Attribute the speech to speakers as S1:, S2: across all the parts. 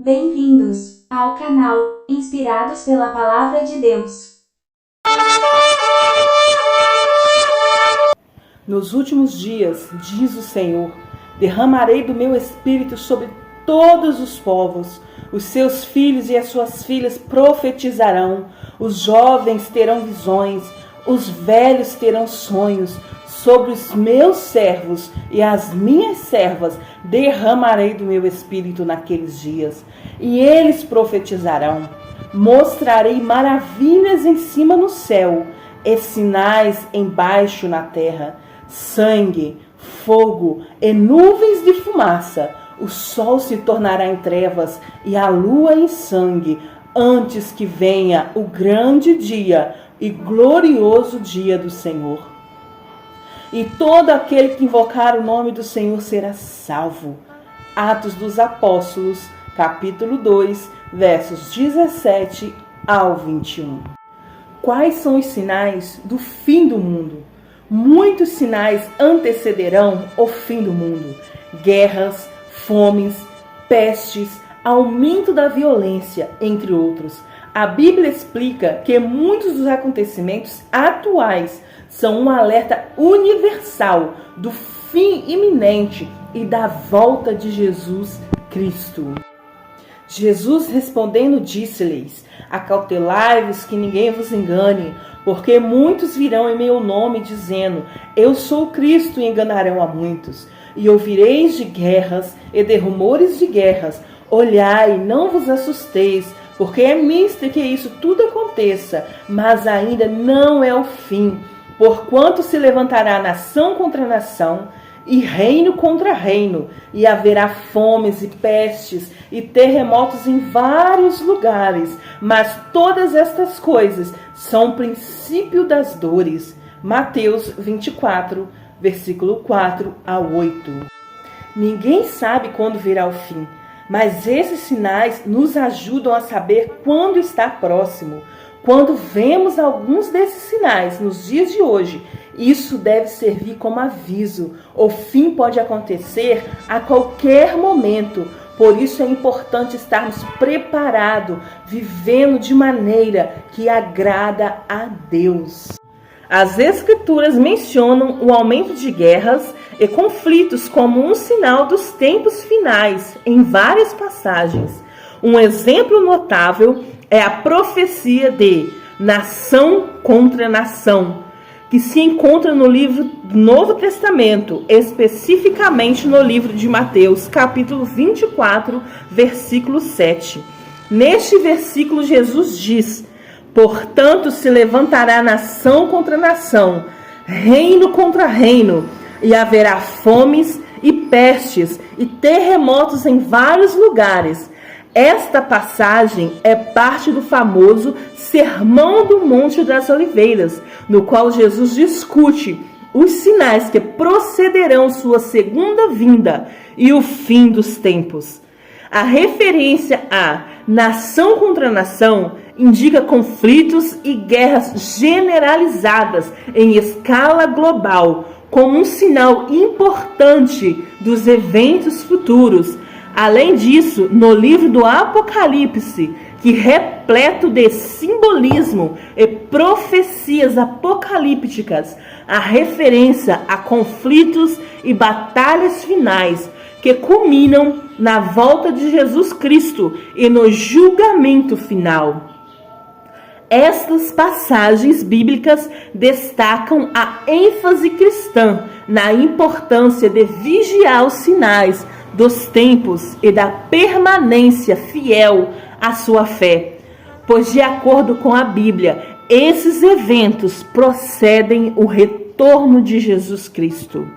S1: Bem-vindos ao canal Inspirados pela Palavra de Deus.
S2: Nos últimos dias, diz o Senhor, derramarei do meu espírito sobre todos os povos. Os seus filhos e as suas filhas profetizarão, os jovens terão visões, os velhos terão sonhos. Sobre os meus servos e as minhas servas derramarei do meu espírito naqueles dias, e eles profetizarão. Mostrarei maravilhas em cima no céu e sinais embaixo na terra, sangue, fogo e nuvens de fumaça. O sol se tornará em trevas e a lua em sangue, antes que venha o grande dia e glorioso dia do Senhor. E todo aquele que invocar o nome do Senhor será salvo. Atos dos Apóstolos, capítulo 2, versos 17 ao 21. Quais são os sinais do fim do mundo? Muitos sinais antecederão o fim do mundo. Guerras, fomes, pestes, aumento da violência, entre outros. A Bíblia explica que muitos dos acontecimentos atuais são um alerta universal do fim iminente e da volta de Jesus Cristo. Jesus respondendo disse-lhes: acautelai-vos que ninguém vos engane, porque muitos virão em meu nome dizendo: eu sou o Cristo, e enganarão a muitos. E ouvireis de guerras e de rumores de guerras. Olhai, não vos assusteis, porque é misto que isso tudo aconteça, mas ainda não é o fim. Porquanto se levantará nação contra nação, e reino contra reino, e haverá fomes e pestes, e terremotos em vários lugares. Mas todas estas coisas são o princípio das dores. Mateus 24, versículo 4 a 8. Ninguém sabe quando virá o fim, mas esses sinais nos ajudam a saber quando está próximo. Quando vemos alguns desses sinais nos dias de hoje, isso deve servir como aviso. O fim pode acontecer a qualquer momento. Por isso é importante estarmos preparados, vivendo de maneira que agrada a Deus. As Escrituras mencionam o aumento de guerras e conflitos como um sinal dos tempos finais em várias passagens. Um exemplo notável é a profecia de nação contra nação, que se encontra no livro do Novo Testamento, especificamente no livro de Mateus, capítulo 24, versículo 7. Neste versículo, Jesus diz: portanto, se levantará nação contra nação, reino contra reino, e haverá fomes e pestes e terremotos em vários lugares. Esta passagem é parte do famoso Sermão do Monte das Oliveiras, no qual Jesus discute os sinais que procederão sua segunda vinda e o fim dos tempos. A referência a nação contra nação indica conflitos e guerras generalizadas em escala global, como um sinal importante dos eventos futuros. Além disso, no livro do Apocalipse, que repleto de simbolismo e profecias apocalípticas, a referência a conflitos e batalhas finais que culminam na volta de Jesus Cristo e no julgamento final. Estas passagens bíblicas destacam a ênfase cristã na importância de vigiar os sinais dos tempos e da permanência fiel à sua fé, pois de acordo com a Bíblia, esses eventos procedem do retorno de Jesus Cristo.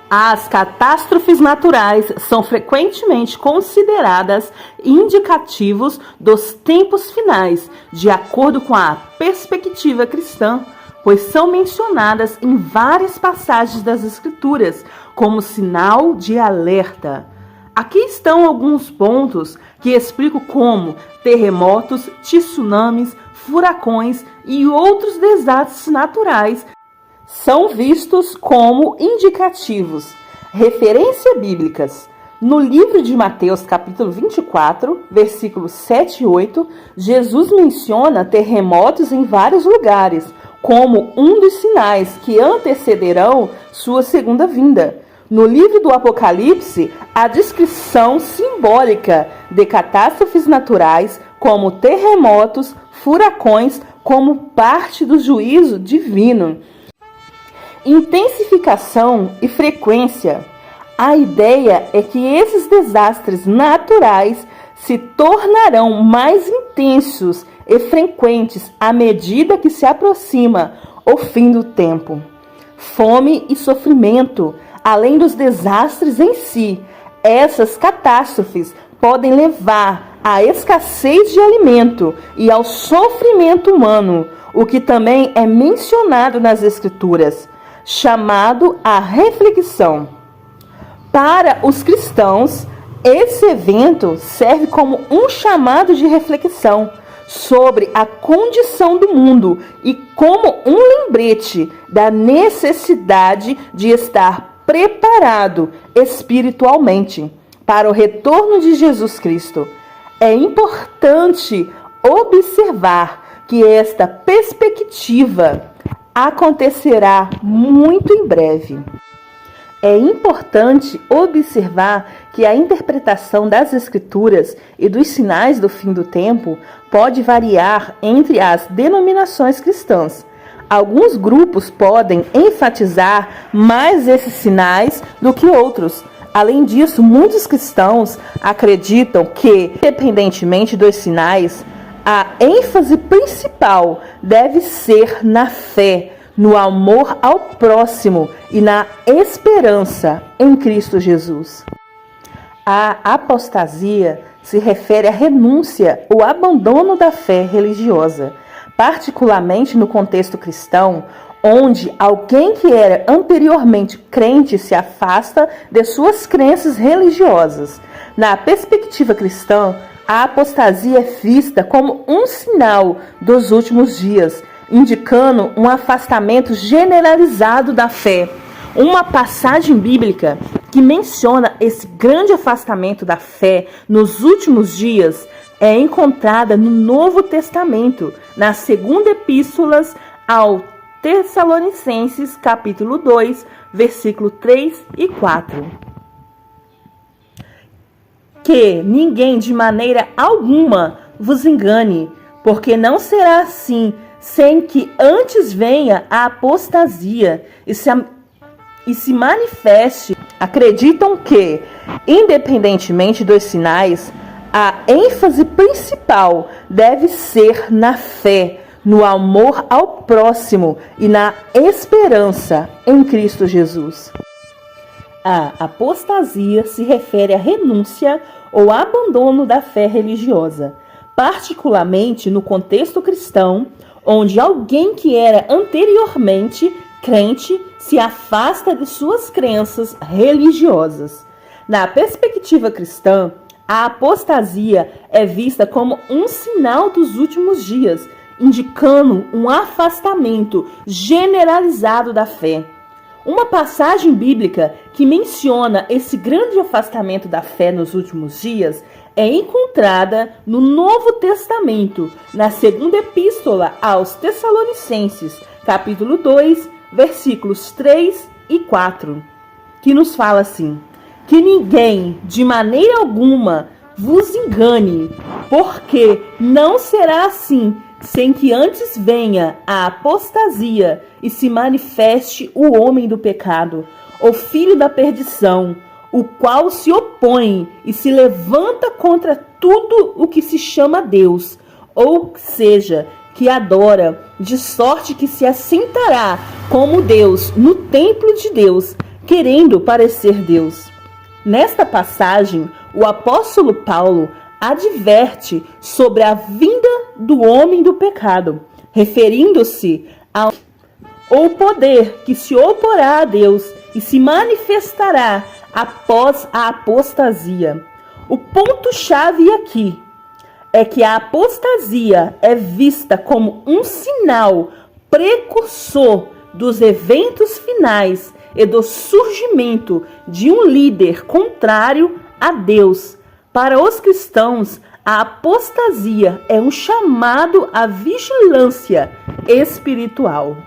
S2: As catástrofes naturais são frequentemente consideradas indicativos dos tempos finais, de acordo com a perspectiva cristã, pois são mencionadas em várias passagens das Escrituras como sinal de alerta. Aqui estão alguns pontos que explicam como terremotos, tsunamis, furacões e outros desastres naturais são vistos como indicativos. Referências bíblicas: No livro de Mateus, capítulo 24, versículos 7 e 8, Jesus menciona terremotos em vários lugares, como um dos sinais que antecederão sua segunda vinda. No livro do Apocalipse, a descrição simbólica de catástrofes naturais, como terremotos, furacões, como parte do juízo divino. Intensificação e frequência. A ideia é que esses desastres naturais se tornarão mais intensos e frequentes à medida que se aproxima o fim do tempo. Fome e sofrimento, além dos desastres em si, essas catástrofes podem levar à escassez de alimento e ao sofrimento humano, o que também é mencionado nas Escrituras, chamado a reflexão. Para os cristãos, esse evento serve como um chamado de reflexão sobre a condição do mundo e como um lembrete da necessidade de estar preparado espiritualmente para o retorno de Jesus Cristo. É importante observar que esta perspectiva acontecerá muito em breve. É importante observar que a interpretação das Escrituras e dos sinais do fim do tempo pode variar entre as denominações cristãs. Alguns grupos podem enfatizar mais esses sinais do que outros. Além disso, muitos cristãos acreditam que, independentemente dos sinais, a ênfase principal deve ser na fé, no amor ao próximo e na esperança em Cristo Jesus. A apostasia se refere à renúncia ou abandono da fé religiosa, particularmente no contexto cristão, onde alguém que era anteriormente crente se afasta de suas crenças religiosas. Na perspectiva cristã, a apostasia é vista como um sinal dos últimos dias, indicando um afastamento generalizado da fé. Uma passagem bíblica que menciona esse grande afastamento da fé nos últimos dias é encontrada no Novo Testamento, na segunda epístola aos Tessalonicenses, capítulo 2, versículo 3 e 4. Que ninguém de maneira alguma vos engane, porque não será assim, sem que antes venha a apostasia e se manifeste. Acreditam que, independentemente dos sinais, a ênfase principal deve ser na fé, no amor ao próximo e na esperança em Cristo Jesus. A apostasia se refere à renúncia ou abandono da fé religiosa, particularmente no contexto cristão, onde alguém que era anteriormente crente se afasta de suas crenças religiosas. Na perspectiva cristã, a apostasia é vista como um sinal dos últimos dias, indicando um afastamento generalizado da fé. Uma passagem bíblica que menciona esse grande afastamento da fé nos últimos dias é encontrada no Novo Testamento, na segunda epístola aos Tessalonicenses, capítulo 2, versículos 3 e 4, que nos fala assim: que ninguém, de maneira alguma, vos engane, porque não será assim, sem que antes venha a apostasia e se manifeste o homem do pecado, o filho da perdição, o qual se opõe e se levanta contra tudo o que se chama Deus, ou seja, que adora, de sorte que se assentará como Deus no templo de Deus, querendo parecer Deus. Nesta passagem, o apóstolo Paulo adverte sobre a vinda do homem do pecado, referindo-se ao poder que se oporá a Deus e se manifestará após a apostasia. O ponto-chave aqui é que a apostasia é vista como um sinal precursor dos eventos finais e do surgimento de um líder contrário a Deus. Para os cristãos, a apostasia é um chamado à vigilância espiritual.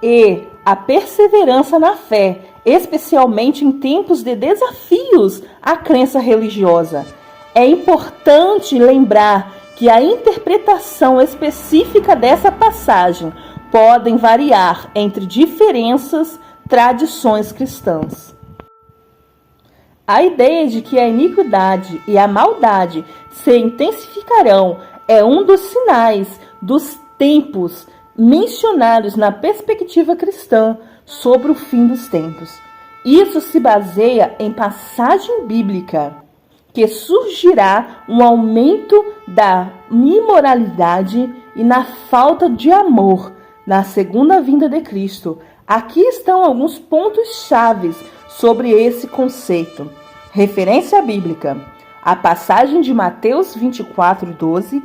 S2: E a perseverança na fé, especialmente em tempos de desafios à crença religiosa. É importante lembrar que a interpretação específica dessa passagem podem variar entre diferentes tradições cristãs. A ideia de que a iniquidade e a maldade se intensificarão é um dos sinais dos tempos mencionados na perspectiva cristã sobre o fim dos tempos. Isso se baseia em passagem bíblica, que surgirá um aumento da imoralidade e na falta de amor na segunda vinda de Cristo. Aqui estão alguns pontos chaves sobre esse conceito. Referência bíblica. A passagem de Mateus 24:12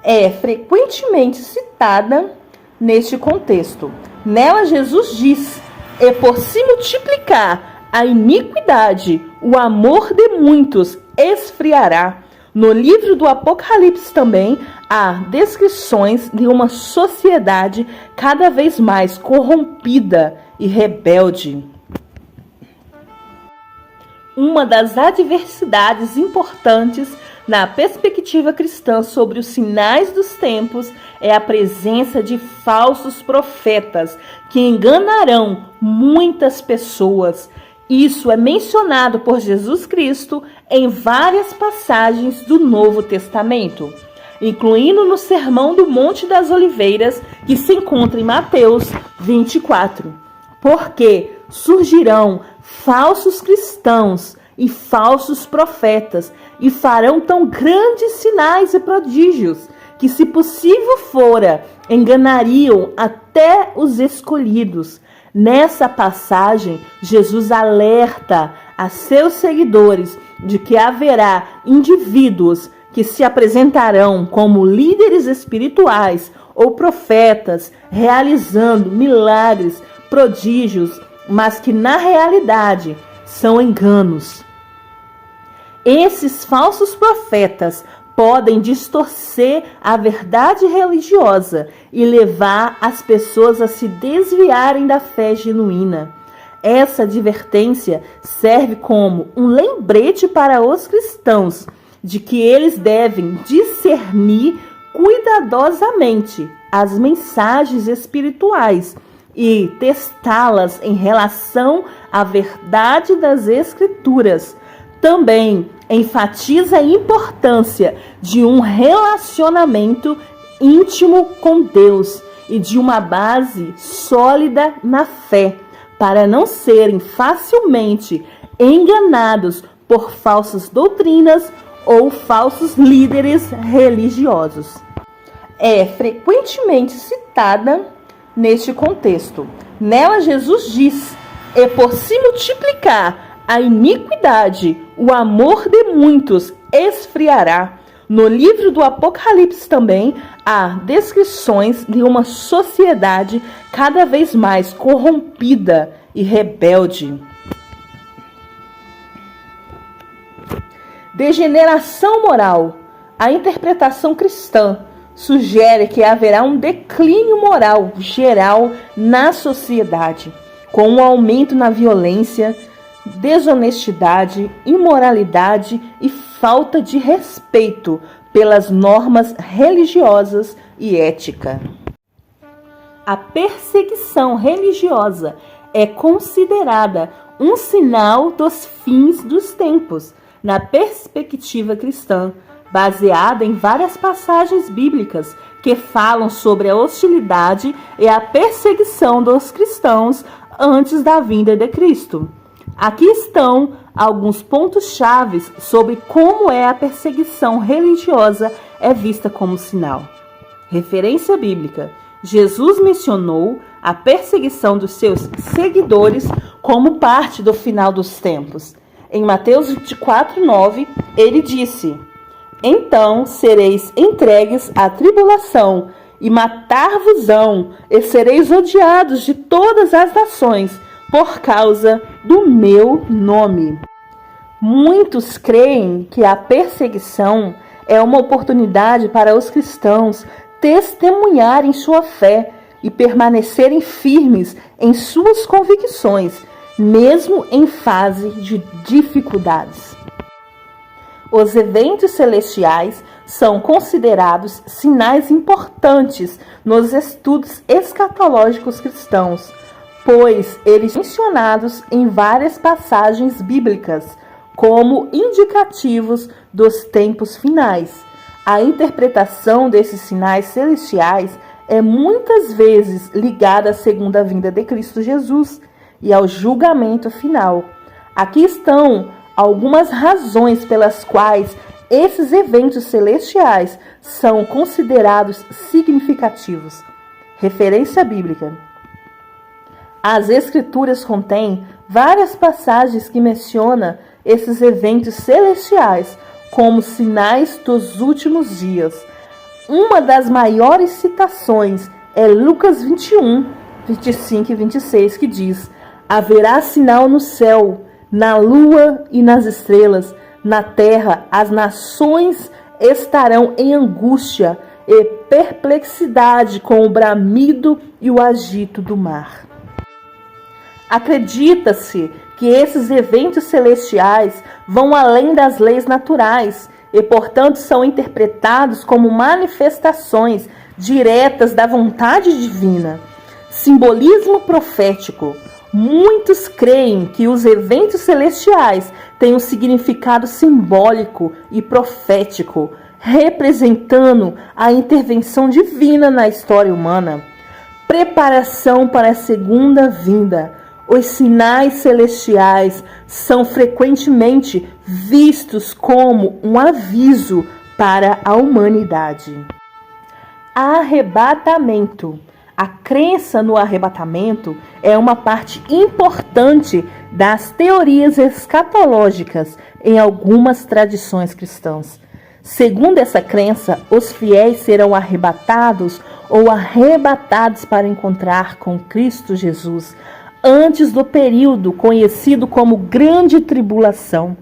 S2: é frequentemente citada neste contexto. Nela, Jesus diz: "E por se multiplicar a iniquidade, o amor de muitos esfriará." No livro do Apocalipse também há descrições de uma sociedade cada vez mais corrompida e rebelde. Uma das adversidades importantes na perspectiva cristã sobre os sinais dos tempos é a presença de falsos profetas que enganarão muitas pessoas. Isso é mencionado por Jesus Cristo em várias passagens do Novo Testamento, incluindo no Sermão do Monte das Oliveiras, que se encontra em Mateus 24. Porque surgirão falsos cristãos e falsos profetas e farão tão grandes sinais e prodígios que, se possível fora, enganariam até os escolhidos. Nessa passagem, Jesus alerta a seus seguidores de que haverá indivíduos que se apresentarão como líderes espirituais ou profetas, realizando milagres, prodígios, mas que na realidade são enganos. Esses falsos profetas podem distorcer a verdade religiosa e levar as pessoas a se desviarem da fé genuína. Essa advertência serve como um lembrete para os cristãos de que eles devem discernir cuidadosamente as mensagens espirituais e testá-las em relação à verdade das Escrituras. Também enfatiza a importância de um relacionamento íntimo com Deus e de uma base sólida na fé, para não serem facilmente enganados por falsas doutrinas ou falsos líderes religiosos. É frequentemente citada neste contexto. Nela, Jesus diz: "E por se multiplicar a iniquidade, o amor de muitos esfriará." No livro do Apocalipse também há descrições de uma sociedade cada vez mais corrompida e rebelde. Degeneração moral. A interpretação cristã sugere que haverá um declínio moral geral na sociedade, com um aumento na violência, desonestidade, imoralidade e falta de respeito pelas normas religiosas e ética. A perseguição religiosa é considerada um sinal dos fins dos tempos, na perspectiva cristã, baseada em várias passagens bíblicas que falam sobre a hostilidade e a perseguição dos cristãos antes da vinda de Cristo. Aqui estão alguns pontos chaves sobre como a perseguição religiosa é vista como sinal. Referência bíblica. Jesus mencionou a perseguição dos seus seguidores como parte do final dos tempos. Em Mateus 24:9, ele disse: "Então sereis entregues à tribulação, e matar-vos-ão, e sereis odiados de todas as nações, por causa do meu nome." Muitos creem que a perseguição é uma oportunidade para os cristãos testemunharem sua fé e permanecerem firmes em suas convicções, mesmo em fase de dificuldades. Os eventos celestiais são considerados sinais importantes nos estudos escatológicos cristãos, pois eles são mencionados em várias passagens bíblicas como indicativos dos tempos finais. A interpretação desses sinais celestiais é muitas vezes ligada à segunda vinda de Cristo Jesus e ao julgamento final. Aqui estão algumas razões pelas quais esses eventos celestiais são considerados significativos. Referência bíblica. As Escrituras contêm várias passagens que mencionam esses eventos celestiais como sinais dos últimos dias. Uma das maiores citações é Lucas 21, 25 e 26, que diz: haverá sinal no céu, na lua e nas estrelas, na terra as nações estarão em angústia e perplexidade com o bramido e o agito do mar. Acredita-se que esses eventos celestiais vão além das leis naturais e, portanto, são interpretados como manifestações diretas da vontade divina. Simbolismo profético. Muitos creem que os eventos celestiais têm um significado simbólico e profético, representando a intervenção divina na história humana. Preparação para a segunda vinda. Os sinais celestiais são frequentemente vistos como um aviso para a humanidade. Arrebatamento. A crença no arrebatamento é uma parte importante das teorias escatológicas em algumas tradições cristãs. Segundo essa crença, os fiéis serão arrebatados ou arrebatados para encontrar com Cristo Jesus antes do período conhecido como Grande Tribulação,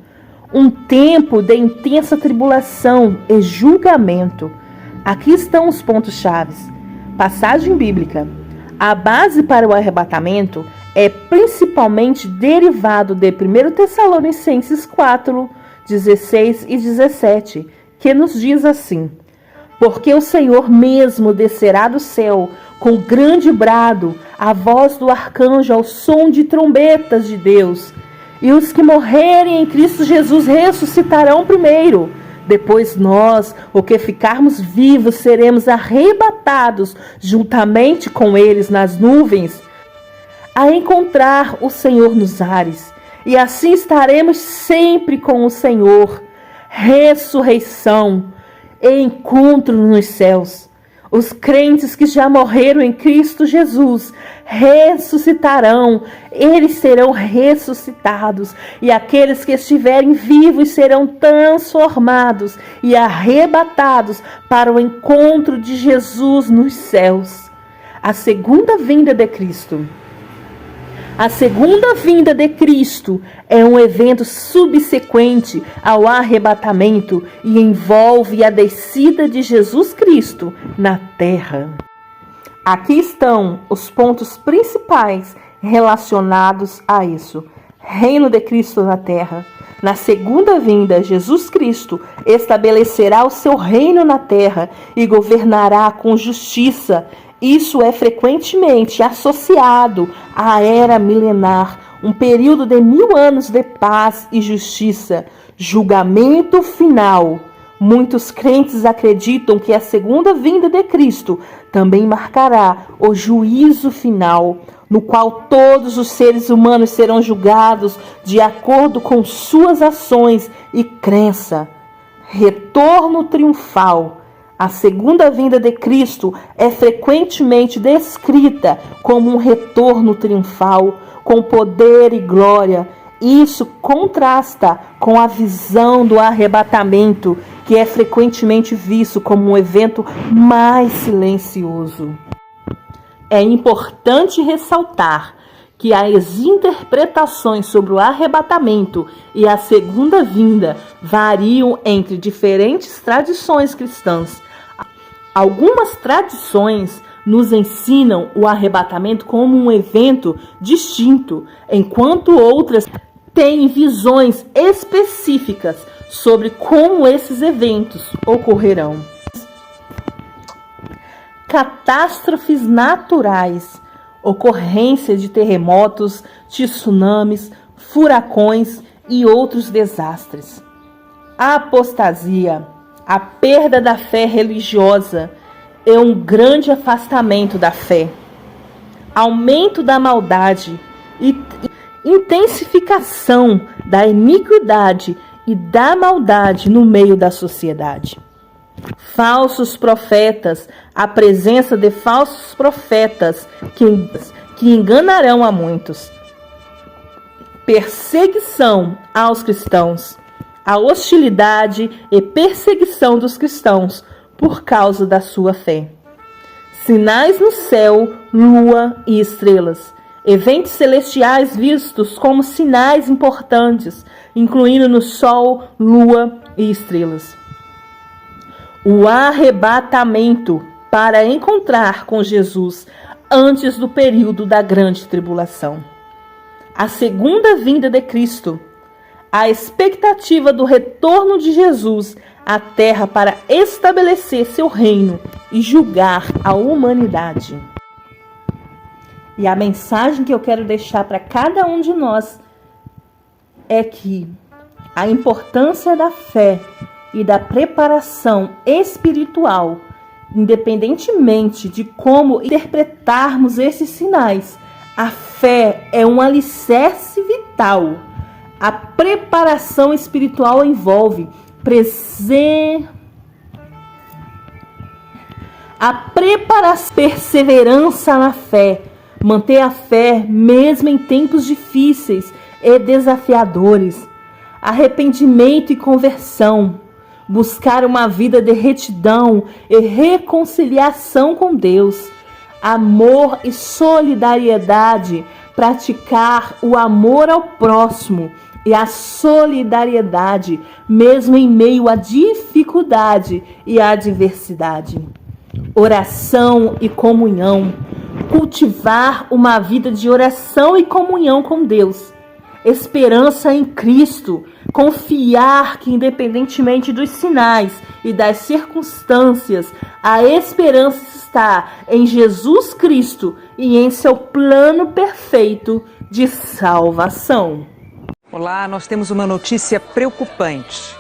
S2: um tempo de intensa tribulação e julgamento. Aqui estão os pontos-chave. Passagem bíblica. A base para o arrebatamento é principalmente derivado de 1 Tessalonicenses 4, 16 e 17, que nos diz assim: porque o Senhor mesmo descerá do céu com grande brado, a voz do arcanjo, ao som de trombetas de Deus. E os que morrerem em Cristo Jesus ressuscitarão primeiro. Depois nós, o que ficarmos vivos, seremos arrebatados juntamente com eles nas nuvens, a encontrar o Senhor nos ares. E assim estaremos sempre com o Senhor. Ressurreição e encontro nos céus. Os crentes que já morreram em Cristo Jesus ressuscitarão, eles serão ressuscitados, e aqueles que estiverem vivos serão transformados e arrebatados para o encontro de Jesus nos céus. A segunda vinda de Cristo. A segunda vinda de Cristo é um evento subsequente ao arrebatamento e envolve a descida de Jesus Cristo na terra. Aqui estão os pontos principais relacionados a isso. Reino de Cristo na terra. Na segunda vinda, Jesus Cristo estabelecerá o seu reino na terra e governará com justiça. Isso é frequentemente associado à era milenar, um período de 1000 anos de paz e justiça, julgamento final. Muitos crentes acreditam que a segunda vinda de Cristo também marcará o juízo final, no qual todos os seres humanos serão julgados de acordo com suas ações e crença. Retorno triunfal. A segunda vinda de Cristo é frequentemente descrita como um retorno triunfal, com poder e glória. Isso contrasta com a visão do arrebatamento, que é frequentemente visto como um evento mais silencioso. É importante ressaltar que as interpretações sobre o arrebatamento e a segunda vinda variam entre diferentes tradições cristãs. Algumas tradições nos ensinam o arrebatamento como um evento distinto, enquanto outras têm visões específicas sobre como esses eventos ocorrerão. Catástrofes naturais, ocorrência de terremotos, tsunamis, furacões e outros desastres. A apostasia, a perda da fé religiosa é um grande afastamento da fé. Aumento da maldade e intensificação da iniquidade e da maldade no meio da sociedade. Falsos profetas, a presença de falsos profetas que enganarão a muitos. Perseguição aos cristãos, a hostilidade e perseguição dos cristãos por causa da sua fé. Sinais no céu, lua e estrelas. Eventos celestiais vistos como sinais importantes, incluindo no sol, lua e estrelas. O arrebatamento para encontrar com Jesus antes do período da grande tribulação. A segunda vinda de Cristo. A expectativa do retorno de Jesus à terra para estabelecer seu reino e julgar a humanidade. E a mensagem que eu quero deixar para cada um de nós é que a importância da fé e da preparação espiritual, independentemente de como interpretarmos esses sinais, a fé é um alicerce vital. A preparação espiritual envolve a preparação, perseverança na fé, manter a fé mesmo em tempos difíceis e desafiadores, arrependimento e conversão, buscar uma vida de retidão e reconciliação com Deus, amor e solidariedade, praticar o amor ao próximo e a solidariedade, mesmo em meio à dificuldade e à adversidade. Oração e comunhão, cultivar uma vida de oração e comunhão com Deus. Esperança em Cristo, confiar que independentemente dos sinais e das circunstâncias, a esperança está em Jesus Cristo e em seu plano perfeito de salvação.
S3: Olá, nós temos uma notícia preocupante.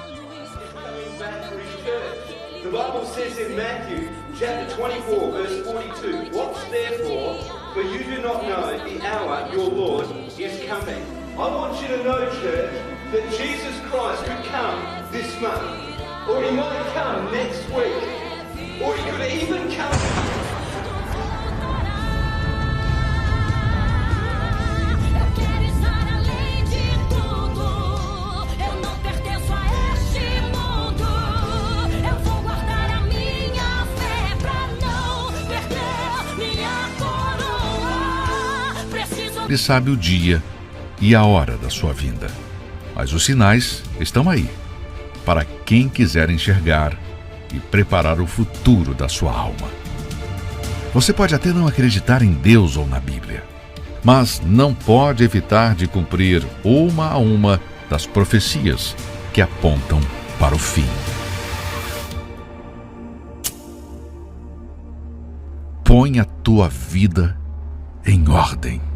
S4: The Bible says in Matthew chapter 24 verse 42, watch therefore, for you do not know the hour your Lord is coming. I want you to know, church, that Jesus Christ could come this month, or he might come next week, or he could even come.
S5: Ele sabe o dia e a hora da sua vinda. Mas os sinais estão aí, para quem quiser enxergar e preparar o futuro da sua alma. Você pode até não acreditar em Deus ou na Bíblia, mas não pode evitar de cumprir uma a uma das profecias que apontam para o fim. Põe a tua vida em ordem.